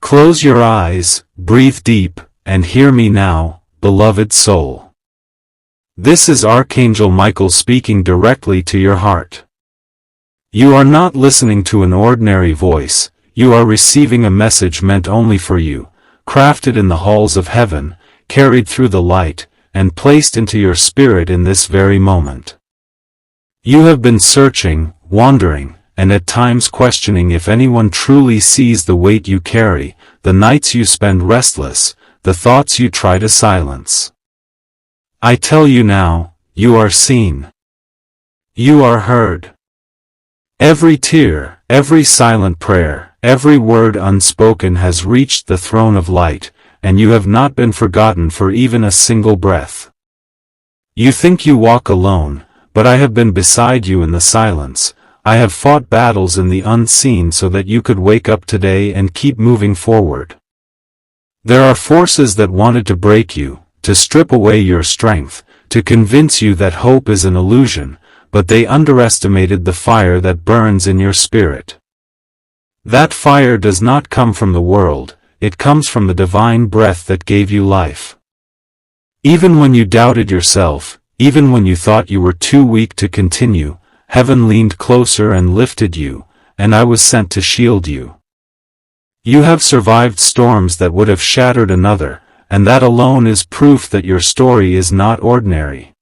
Close your eyes, breathe deep, and hear me now, beloved soul. This is Archangel Michael speaking directly to your heart. You are not listening to an ordinary voice, you are receiving a message meant only for you, crafted in the halls of heaven, carried through the light, and placed into your spirit in this very moment. You have been searching, wandering, and at times questioning if anyone truly sees the weight you carry, the nights you spend restless, the thoughts you try to silence. I tell you now, you are seen. You are heard. Every tear, every silent prayer, every word unspoken has reached the throne of light, and you have not been forgotten for even a single breath. You think you walk alone, but I have been beside you in the silence. I have fought battles in the unseen so that you could wake up today and keep moving forward. There are forces that wanted to break you, to strip away your strength, to convince you that hope is an illusion, but they underestimated the fire that burns in your spirit. That fire does not come from the world, it comes from the divine breath that gave you life. Even when you doubted yourself, even when you thought you were too weak to continue, Heaven leaned closer and lifted you, and I was sent to shield you. You have survived storms that would have shattered another, and that alone is proof that your story is not ordinary.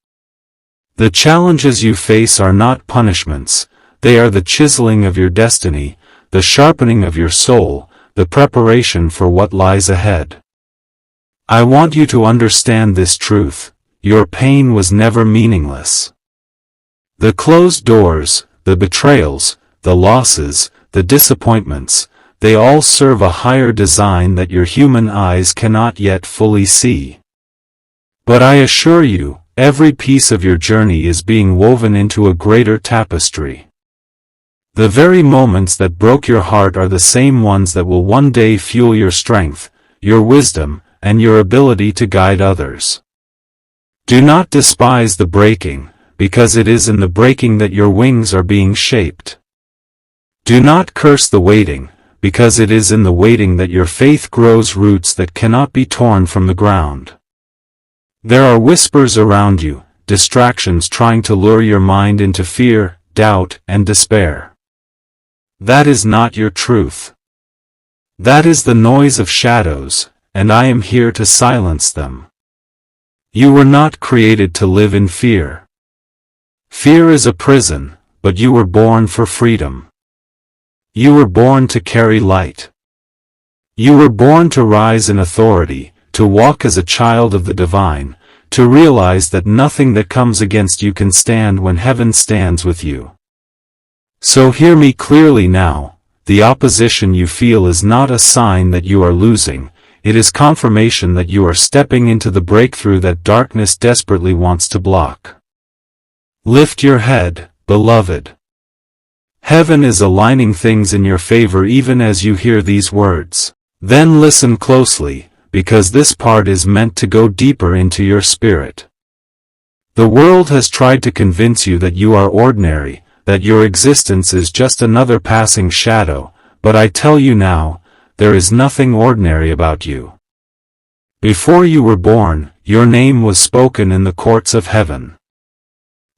The challenges you face are not punishments, they are the chiseling of your destiny, the sharpening of your soul, the preparation for what lies ahead. I want you to understand this truth: your pain was never meaningless. The closed doors, the betrayals, the losses, the disappointments, they all serve a higher design that your human eyes cannot yet fully see. But I assure you, every piece of your journey is being woven into a greater tapestry. The very moments that broke your heart are the same ones that will one day fuel your strength, your wisdom, and your ability to guide others. Do not despise the breaking, because it is in the breaking that your wings are being shaped. Do not curse the waiting, because it is in the waiting that your faith grows roots that cannot be torn from the ground. There are whispers around you, distractions trying to lure your mind into fear, doubt, and despair. That is not your truth. That is the noise of shadows, and I am here to silence them. You were not created to live in fear. Fear is a prison, but you were born for freedom. You were born to carry light. You were born to rise in authority, to walk as a child of the divine, to realize that nothing that comes against you can stand when heaven stands with you. So hear me clearly now: the opposition you feel is not a sign that you are losing, it is confirmation that you are stepping into the breakthrough that darkness desperately wants to block. Lift your head, beloved. Heaven is aligning things in your favor even as you hear these words. Then listen closely, because this part is meant to go deeper into your spirit. The world has tried to convince you that you are ordinary, that your existence is just another passing shadow, but I tell you now, there is nothing ordinary about you. Before you were born, your name was spoken in the courts of heaven.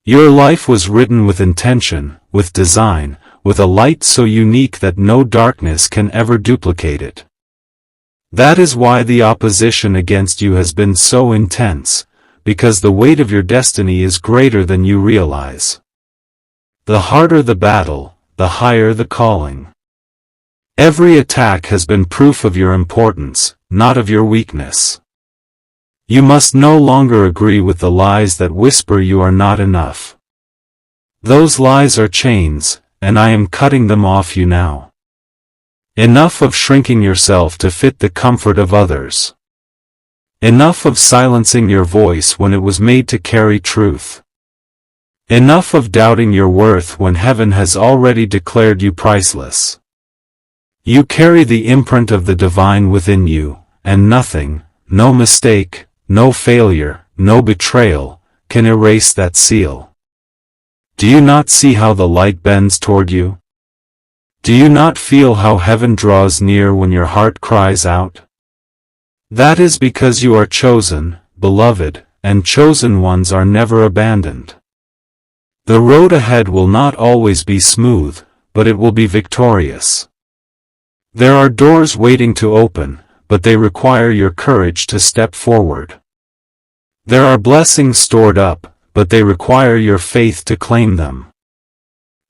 Your life was written with intention, with design, with a light so unique that no darkness can ever duplicate it. That is why the opposition against you has been so intense, because the weight of your destiny is greater than you realize. The harder the battle, the higher the calling. Every attack has been proof of your importance, not of your weakness. You must no longer agree with the lies that whisper you are not enough. Those lies are chains, and I am cutting them off you now. Enough of shrinking yourself to fit the comfort of others. Enough of silencing your voice when it was made to carry truth. Enough of doubting your worth when heaven has already declared you priceless. You carry the imprint of the divine within you, and nothing, no mistake, no failure, no betrayal, can erase that seal. Do you not see how the light bends toward you? Do you not feel how heaven draws near when your heart cries out? That is because you are chosen, beloved, and chosen ones are never abandoned. The road ahead will not always be smooth, but it will be victorious. There are doors waiting to open, but they require your courage to step forward. There are blessings stored up, but they require your faith to claim them.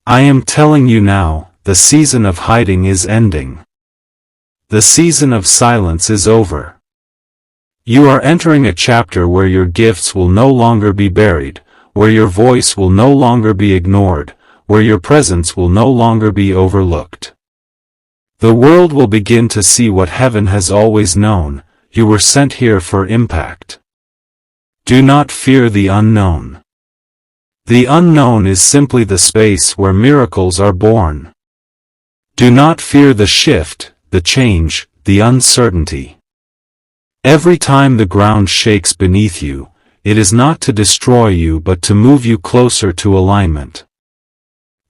I am telling you now, the season of hiding is ending. The season of silence is over. You are entering a chapter where your gifts will no longer be buried, where your voice will no longer be ignored, where your presence will no longer be overlooked. The world will begin to see what heaven has always known: you were sent here for impact. Do not fear the unknown. The unknown is simply the space where miracles are born. Do not fear the shift, the change, the uncertainty. Every time the ground shakes beneath you, it is not to destroy you but to move you closer to alignment.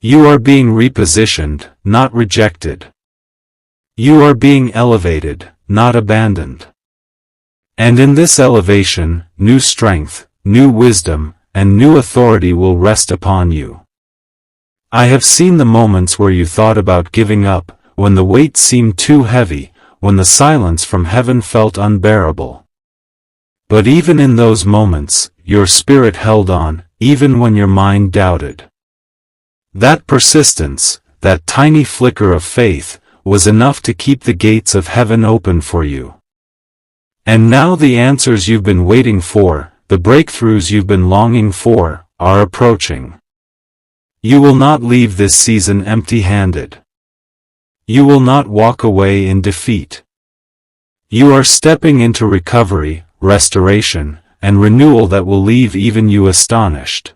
You are being repositioned, not rejected. You are being elevated, not abandoned. And in this elevation, new strength, new wisdom, and new authority will rest upon you. I have seen the moments where you thought about giving up, when the weight seemed too heavy, when the silence from heaven felt unbearable. But even in those moments, your spirit held on, even when your mind doubted. That persistence, that tiny flicker of faith, was enough to keep the gates of heaven open for you. And now the answers you've been waiting for, the breakthroughs you've been longing for, are approaching. You will not leave this season empty-handed. You will not walk away in defeat. You are stepping into recovery, restoration, and renewal that will leave even you astonished.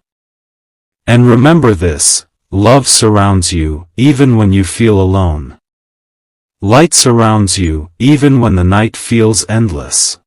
And remember this: love surrounds you, even when you feel alone. Light surrounds you, even when the night feels endless.